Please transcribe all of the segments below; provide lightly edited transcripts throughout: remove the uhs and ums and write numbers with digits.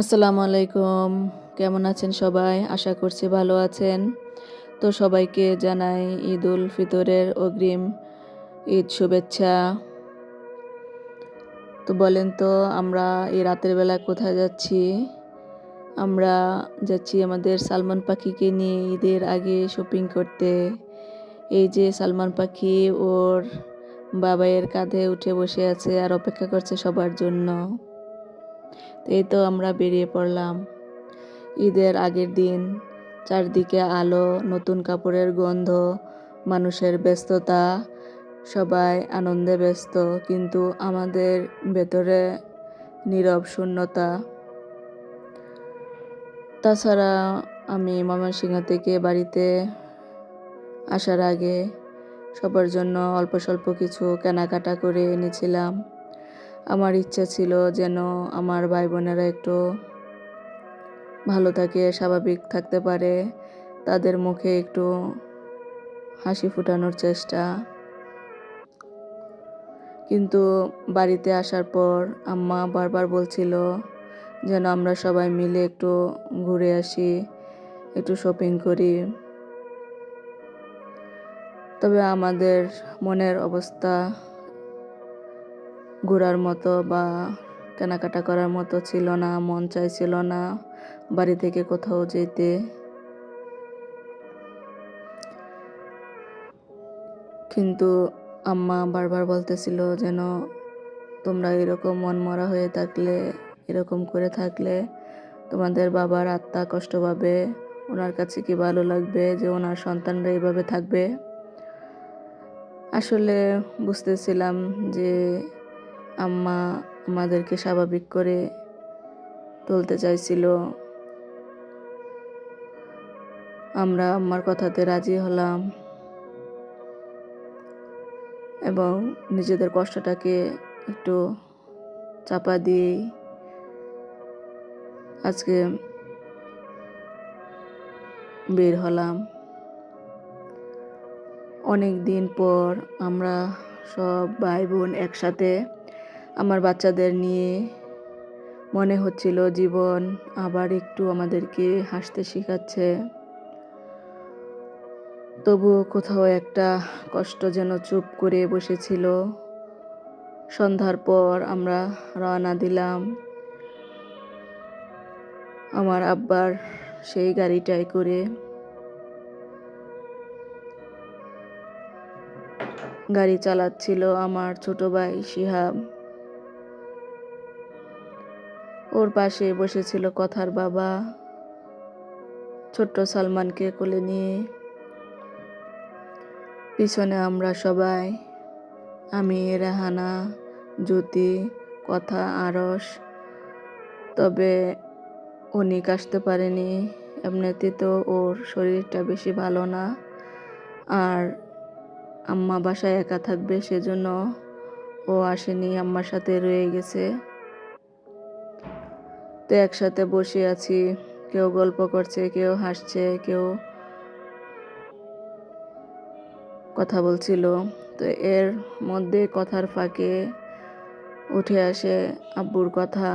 আসসালামু আলাইকুম। কেমন আছেন সবাই? আশা করছি ভালো আছেন। তো সবাইকে জানাই ঈদুল ফিতরের অগ্রিম ঈদ শুভেচ্ছা। তো বলেন তো আমরা এই রাতের বেলা কোথায় যাচ্ছি? আমরা যাচ্ছি আমাদের সালমান পাখিকে নিয়ে ঈদের আগে শপিং করতে। এই যে সালমান পাখি ওর বাবাইয়ের কাঁধে উঠে বসে আছে আর অপেক্ষা করছে সবার জন্য। তো এই তো আমরা বেরিয়ে পড়লাম। ঈদের আগের দিন চারদিকে আলো, নতুন কাপড়ের গন্ধ, মানুষের ব্যস্ততা, সবাই আনন্দে ব্যস্ত, কিন্তু আমাদের ভেতরে নীরব শূন্যতা। তাছাড়া আমি ময়মনসিংহ থেকে বাড়িতে আসার আগে সবার জন্য অল্প স্বল্প কিছু কেনাকাটা করে এনেছিলাম। আমার ইচ্ছা ছিল যেন আমার ভাই বোনেরা একটু ভালো থাকে, স্বাভাবিক থাকতে পারে, তাদের মুখে একটু হাসি ফোটানোর চেষ্টা। কিন্তু বাড়িতে আসার পর আম্মা বারবার বলছিল যেন আমরা সবাই মিলে একটু ঘুরে আসি, একটু শপিং করি। তবে আমাদের মনের অবস্থা ঘোরার মতো বা কেনাকাটা করার মতো ছিল না, মন চাইছিল না বাড়ি থেকে কোথাও যেতে। কিন্তু আম্মা বারবার বলতেছিল যেন তোমরা এরকম মনমরা হয়ে থাকলে, এরকম করে থাকলে তোমাদের বাবার আত্মা কষ্ট পাবে, ওনার কাছে কি ভালো লাগবে যে ওনার সন্তানরা এইভাবে থাকবে। আসলে বুঝতেছিলাম যে আম্মা আমাদেরকে স্বাভাবিক করে তুলতে চাইছিল। আমরা আম্মার কথাতে রাজি হলাম এবং নিজেদের কষ্টটাকে একটু চাপা দিয়ে আজকে বের হলাম। অনেক দিন পর আমরা সব ভাই বোন একসাথে, আমার বাচ্চাদের নিয়ে মনে হচ্ছিল জীবন আবার একটু আমাদেরকে হাসতে শেখাচ্ছে। তবুও কোথাও একটা কষ্ট যেন চুপ করে বসেছিল। সন্ধ্যার পর আমরা রওনা দিলাম আমার আব্বার সেই গাড়িটায় করে। গাড়ি চালাচ্ছিল আমার ছোট ভাই শিহাব। ওর পাশে বসেছিল কথার বাবা ছোট্ট সালমানকে কোলে নিয়ে। পিছনে আমরা সবাই, আমি, রেহানা, জ্যোতি, কথা, আরশ। তবে অনিক আসতে পারেনি, এমনিতে তো ওর শরীরটা বেশি ভালো না, আর আম্মা বাসায় একা থাকবে সেজন্য ও আসেনি, আম্মার সাথে রয়ে গেছে। তো একসাথে বসে আছি, কেউ গল্প করছে, কেউ হাসছে, কেউ কথা বলছিল। তো এর মধ্যে কথার ফাঁকে উঠে আসে আব্বুর কথা।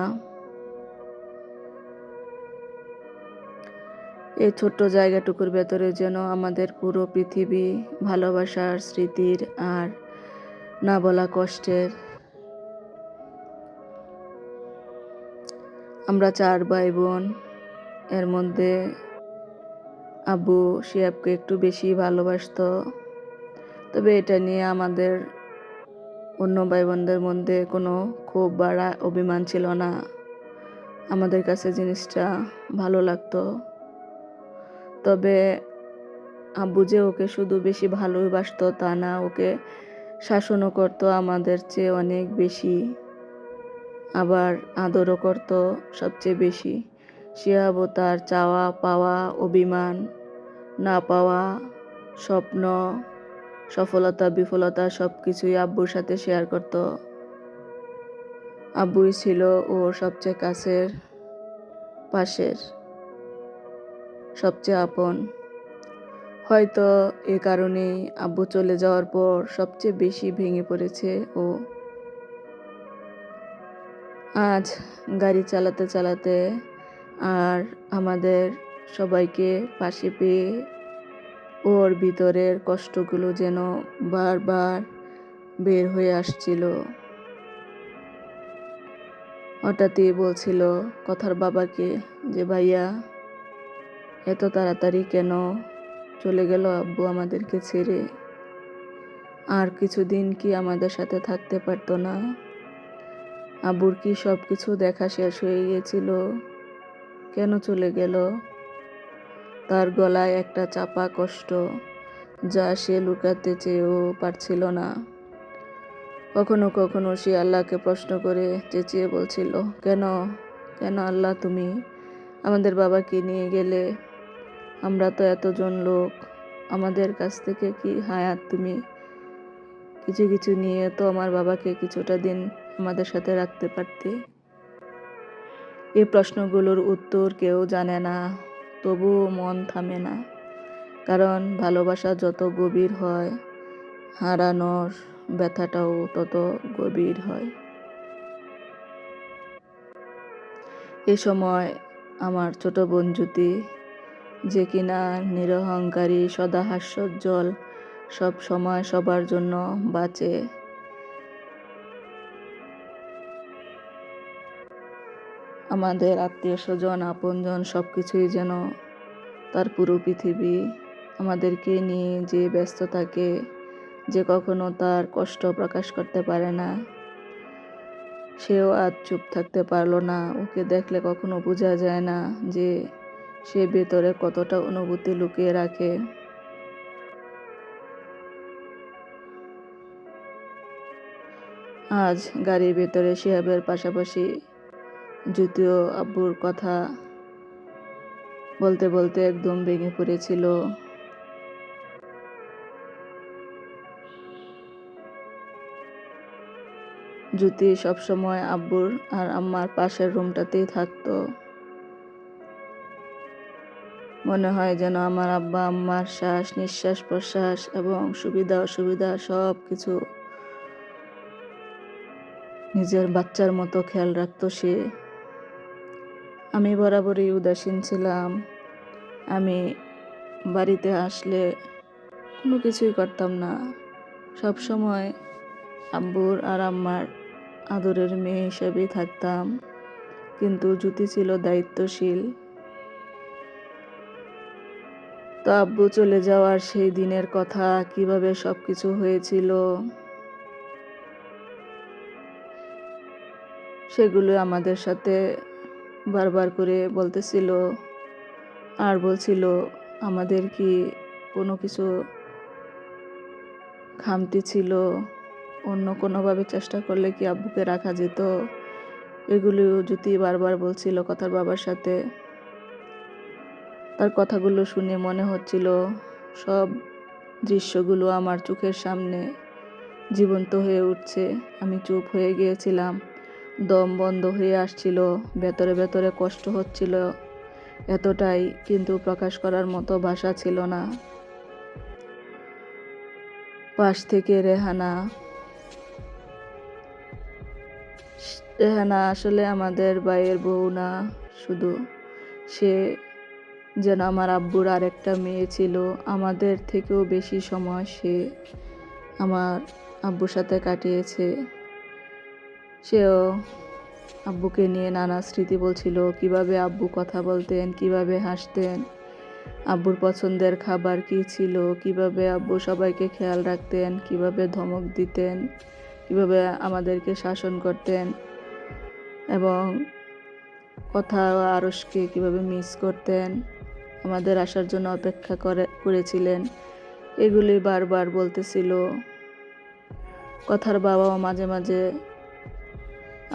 এই ছোট্ট জায়গাটুকুর ভেতরে যেন আমাদের পুরো পৃথিবী, ভালোবাসার, স্মৃতির আর না বলা কষ্টের। আমরা 4 ভাই বোন, এর মধ্যে আব্বু শিহাবকে একটু বেশি ভালোবাসতো। তবে এটা নিয়ে আমাদের অন্য ভাই বোনদের মধ্যে কোনো ক্ষোভ বা অভিমান ছিল না। আমাদের কাছে জিনিসটা ভালো লাগতো। তবে আব্বু যে ওকে শুধু বেশি ভালোবাসতো তা না, ওকে শাসনও করতো আমাদের চেয়ে অনেক বেশি, আবার আদরও করতো সবচেয়ে বেশি। শিহাবও তার চাওয়া পাওয়া, অভিমান, না পাওয়া, স্বপ্ন, সফলতা বিফলতা সব কিছুই আব্বুর সাথে শেয়ার করত। আব্বুই ছিল ওর সবচেয়ে কাছের, পাশের, সবচেয়ে আপন। হয়তো এ কারণেই আব্বু চলে যাওয়ার পর সবচেয়ে বেশি ভেঙে পড়েছে ও। আজ গাড়ি চালাতে চালাতে আর আমাদের সবাইকে পাশে পেয়ে ওর ভিতরের কষ্টগুলো যেন বারবার বের হয়ে আসছিল। হঠাৎই বলছিল কথার বাবাকে যে, ভাইয়া এত তাড়াতাড়ি কেন চলে গেল আব্বু আমাদেরকে ছেড়ে? আর কিছুদিন কি আমাদের সাথে থাকতে পারতো না? আব্বুর কি সব কিছু দেখা শেষ হয়ে গিয়েছিল? কেন চলে গেল? তার গলায় একটা চাপা কষ্ট, যা সে লুকাতে চেয়েও পারছিল না। কখনো কখনো সে আল্লাহকে প্রশ্ন করে চেঁচিয়ে বলছিল, কেন কেন আল্লাহ তুমি আমাদের বাবাকে নিয়ে গেলে? আমরা তো এতজন লোক, আমাদের কাছ থেকে কি হায়াত তুমি কিছু কিছু নিয়ে তো আমার বাবাকে কিছুটা দিন আমাদের সাথে রাখতে পারতে। এই প্রশ্নগুলোর উত্তর কেউ জানে না, তবুও মন থামে না। কারণ ভালোবাসা যত গভীর হয়, হারানোর ব্যথাটাও তত গভীর হয়। এ সময় আমার ছোট বোন জ্যোতি, যে কিনা নিরহংকারী, সদা হাস্যোজ্জ্বল, সব সময় সবার জন্য বাঁচে, আমাদের আত্মীয় স্বজন, আপনজন সবকিছুই যেন তার পুরো পৃথিবী। আমাদেরকে নিয়ে যে ব্যস্ত থাকে, যে কখনো তার কষ্ট প্রকাশ করতে পারে না, সেও আজ চুপ থাকতে পারলো না। ওকে দেখলে কখনো বোঝা যায় না যে সে ভেতরে কতটা অনুভূতি লুকিয়ে রাখে। আজ গাড়ির ভেতরে শিহাবের পাশাপাশি জ্যোতিও আব্বুর কথা বলতে বলতে একদম ভেঙে পড়েছিল। জ্যোতি সবসময় আব্বুর আর আম্মার পাশের রুমটাতেই থাকতো। মনে হয় যেন আমার আব্বা আম্মার শ্বাস নিঃশ্বাস প্রশ্বাস এবং সুবিধা অসুবিধা সব কিছু নিজের বাচ্চার মতো খেয়াল রাখতো সে। আমি বরাবরই উদাসীন ছিলাম। আমি বাড়িতে আসলে কোনো কিছুই করতাম না। সব সময় আব্বুর আর আম্মার আদরের মেয়ে হিসেবেই থাকতাম। কিন্তু জ্যোতি ছিল দায়িত্বশীল। তো আব্বু চলে যাওয়ার সেই দিনের কথা, কিভাবে সবকিছু হয়েছিল, সেগুলো আমাদের সাথে বারবার করে বলতেছিল। আর বলছিল আমাদের কি কোনো কিছু খামতি ছিল, অন্য কোনোভাবে চেষ্টা করলে কি আব্বুকে রাখা যেত। এগুলো জ্যোতি বারবার বলছিল কথার বাবার সাথে। তার কথাগুলো শুনে মনে হচ্ছিল সব দৃশ্যগুলো আমার চোখের সামনে জীবন্ত হয়ে উঠছে। আমি চুপ হয়ে গিয়েছিলাম, দম বন্ধ হয়ে আসছিল, ভেতরে ভেতরে কষ্ট হচ্ছিল এতটাই, কিন্তু প্রকাশ করার মতো ভাষা ছিল না। পাশ থেকে রেহানা আসলে আমাদের ভাইয়ের বউ না শুধু, সে যেন আমার আব্বুর আরেকটা মেয়ে ছিল। আমাদের থেকেও বেশি সময় সে আমার আব্বুর সাথে কাটিয়েছে। সেও আব্বুকে নিয়ে নানা স্মৃতি বলছিল, কিভাবে আব্বু কথা বলতেন, কিভাবে হাসতেন, আব্বুর পছন্দের খাবার কি ছিল, কিভাবে আব্বু সবাইকে খেয়াল রাখতেন, কিভাবে ধমক দিতেন, কিভাবে আমাদেরকে শাসন করতেন এবং কথা ও আরশকে কিভাবে মিস করতেন, আমাদের আসার জন্য অপেক্ষা করেছিলেন। এগুলি বারবার বলতেছিল। কথার বাবাও মাঝে মাঝে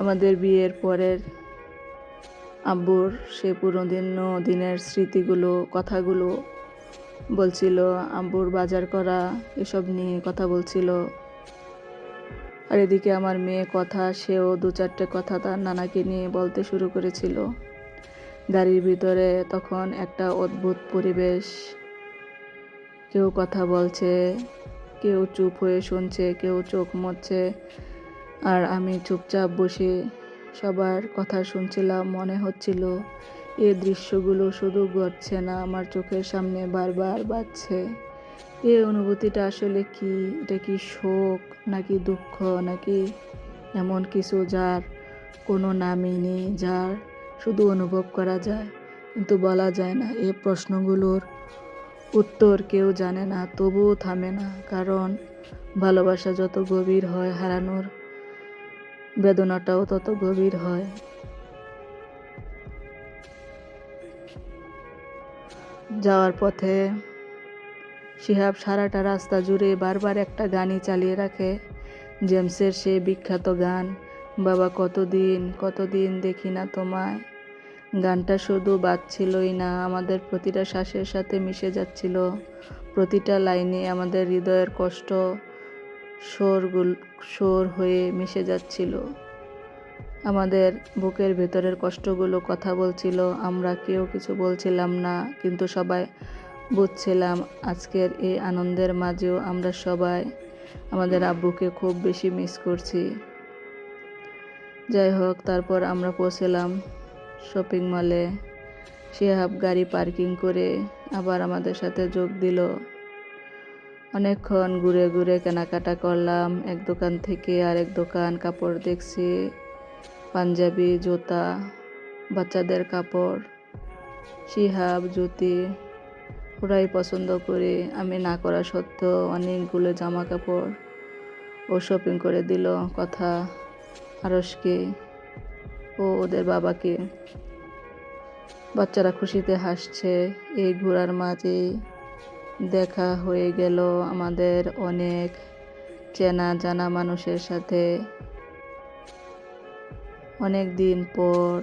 আমাদের বিয়ের পরের আব্বুর সে পুরনো দিনের স্মৃতিগুলো, কথাগুলো বলছিল। আব্বুর বাজার করা এসব নিয়ে কথা বলছিল। আর এদিকে আমার মেয়ে কথা, সেও দু চারটে কথা তার নানাকে নিয়ে বলতে শুরু করেছিল। গাড়ির ভিতরে তখন একটা অদ্ভুত পরিবেশ। কেউ কথা বলছে, কেউ চুপ হয়ে শুনছে, কেউ চোখ মুছছে, আর আমি চুপচাপ বসে সবার কথা শুনছিলাম। মনে হচ্ছিল এই দৃশ্যগুলো শুধু ঘটছে না, আমার চোখের সামনে বারবার বাজছে। এই অনুভূতিটা আসলে কি? এটা কি শোক, নাকি দুঃখ, নাকি এমন কিছু যার কোনো নামই নেই, যার শুধু অনুভব করা যায় কিন্তু বলা যায় না? এই প্রশ্নগুলোর উত্তর কেউ জানে না, তবুও থামে না। কারণ ভালোবাসা যত গভীর হয়, হারানোর বেদনাটাও তত গভীর হয়। যাওয়ার পথে শিহাব সারাটা রাস্তা জুড়ে বারবার একটা গানই চালিয়ে রাখে, জেমসের সেই বিখ্যাত গান, বাবা কতদিন কতদিন দেখি না তোমায়। গানটা শুধু বাজছিলই না, আমাদের প্রতিটা শ্বাসের সাথে মিশে যাচ্ছিল। প্রতিটা লাইনে আমাদের হৃদয়ের কষ্ট সুর হয়ে মিশে যাচ্ছিল। আমাদের বুকের ভেতরের কষ্টগুলো কথা বলছিল, আমরা কেউ কিছু বলছিলাম না, কিন্তু সবাই বুঝছিলাম। আজকের এই আনন্দের মাঝেও আমরা সবাই আমাদের আব্বুকে খুব বেশি মিস করছি। যাই হোক, তারপর আমরা পৌঁছলাম শপিং মলে। শিহাব গাড়ি পার্কিং করে আবার আমাদের সাথে যোগ দিল। অনেকক্ষণ ঘুরে ঘুরে কেনাকাটা করলাম, এক দোকান থেকে আরেক দোকান। কাপড় দেখছি, পাঞ্জাবি, জুতা, বাচ্চাদের কাপড়। শিহাব, জ্যোতি ওরাই পছন্দ করে, আমি না করা সত্ত্বেও অনেকগুলো জামা কাপড় ও শপিং করে দিল। কথা আরশকে ও ওদের বাবাকে। বাচ্চারা খুশিতে হাসছে। এই ঘোরার মাঝে দেখা হয়ে গেল আমাদের অনেক চেনা জানা মানুষের সাথে। অনেক দিন পর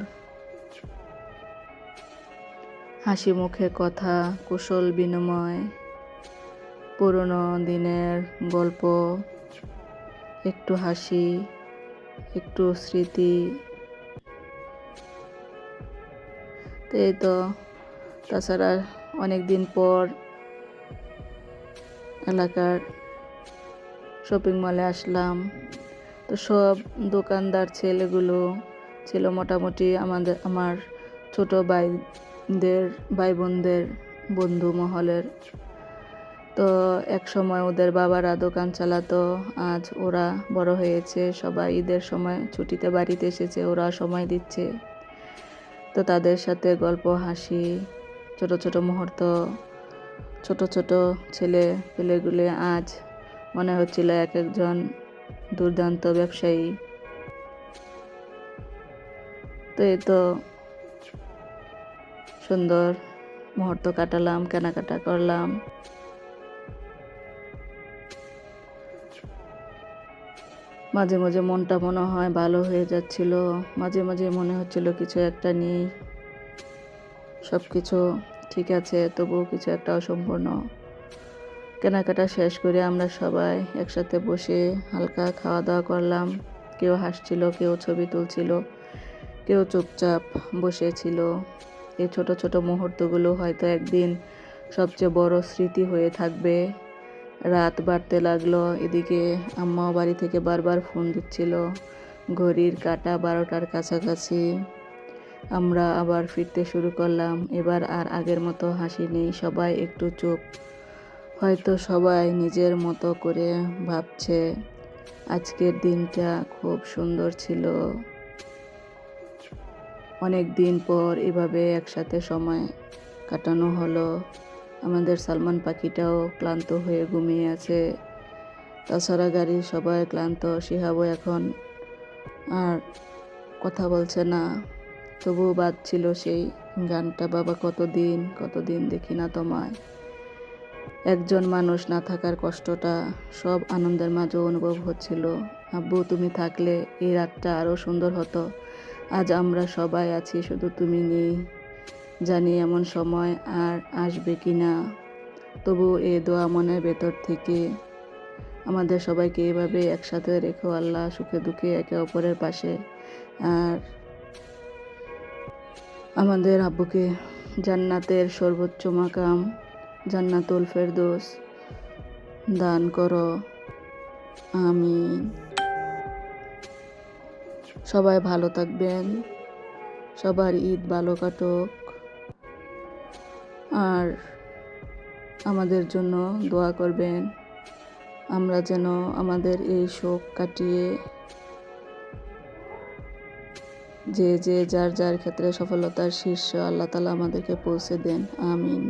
হাসি মুখে কথা, কুশল বিনিময়, পুরনো দিনের গল্প, একটু হাসি, একটু স্মৃতি। এই তো, তাছাড়া অনেক দিন পর এলাকার শপিং মলে আসলাম। তো সব দোকানদার ছেলেগুলো ছিল মোটামুটি আমার ছোট ভাই বোনদের বন্ধু মহলের। তো এক সময় ওদের বাবারা দোকান চালাতো, আজ ওরা বড় হয়েছে, সবাই ঈদের সময় ছুটিতে বাড়িতে এসেছে, ওরা সময় দিচ্ছে। তো তাদের সাথে গল্প, হাসি, ছোট ছোট মুহূর্ত, ছোট ছোট ছেলে পেলেগুলো আজ মনে হচ্ছিল এক একজন দুর্দান্ত ব্যবসায়ী। তো এই তো সুন্দর মুহূর্ত কাটালাম, কেনাকাটা করলাম। মাঝে মাঝে মনটা মনে হয় ভালো হয়ে যাচ্ছিল, মাঝে মাঝে মনে হচ্ছিল কিছু একটা নেই, সব কিছু ঠিক আছে তবুও কিছু একটা অসম্পূর্ণ। কেনাকাটা শেষ করে আমরা সবাই একসাথে বসে হালকা খাওয়া দাওয়া করলাম। কেউ হাসছিল, কেউ ছবি তুলছিল, কেউ চুপচাপ বসেছিল। এই ছোট ছোট মুহূর্তগুলো হয়তো একদিন সবচেয়ে বড় স্মৃতি হয়ে থাকবে। রাত বাড়তে লাগলো, এদিকে আম্মাও বাড়ি থেকে বারবার ফোন দিচ্ছিল। ঘড়ির কাঁটা 12টার কাছাকাছি। আমরা আবার ফিরতে শুরু করলাম। এবার আর আগের মতো হাসি নেই, সবাই একটু চুপ। হয়তো সবাই নিজের মতো করে ভাবছে আজকের দিনটা খুব সুন্দর ছিল। অনেক দিন পর এভাবে একসাথে সময় কাটানো হলো। আমাদের সালমান পাখিটাও ক্লান্ত হয়ে ঘুমিয়ে আছে। তাছাড়া গাড়ির সবাই ক্লান্ত। শিহাবও এখন আর কথা বলছে না, তবুও বাজছিল সেই গানটা, বাবা কতদিন কতদিন দেখি না তোমায়। একজন মানুষ না থাকার কষ্টটা সব আনন্দের মাঝেও অনুভব হচ্ছিল। আব্বু তুমি থাকলে এই রাতটা আরও সুন্দর হতো। আজ আমরা সবাই আছি, শুধু তুমি নেই। জানি এমন সময় আর আসবে কি না, তবু এই দোয়া মনের ভেতর থেকে। আমাদের সবাইকে এভাবে একসাথে রেখো আল্লাহ, সুখে দুঃখে একে অপরের পাশে। আর আমাদের আব্বুকে জান্নাতের সর্বোচ্চ মাকাম, জান্নাতুল ফেরদৌস দান করো, আমিন। সবাই ভালো থাকবেন, সবার ঈদ ভালো কাটুক, আর আমাদের জন্য দোয়া করবেন। আমরা যেন আমাদের এই শোক কাটিয়ে যে যার ক্ষেত্রে সফলতার শীর্ষ আল্লাহ তাআলা আমাদেরকে পৌঁছে দেন। আমিন।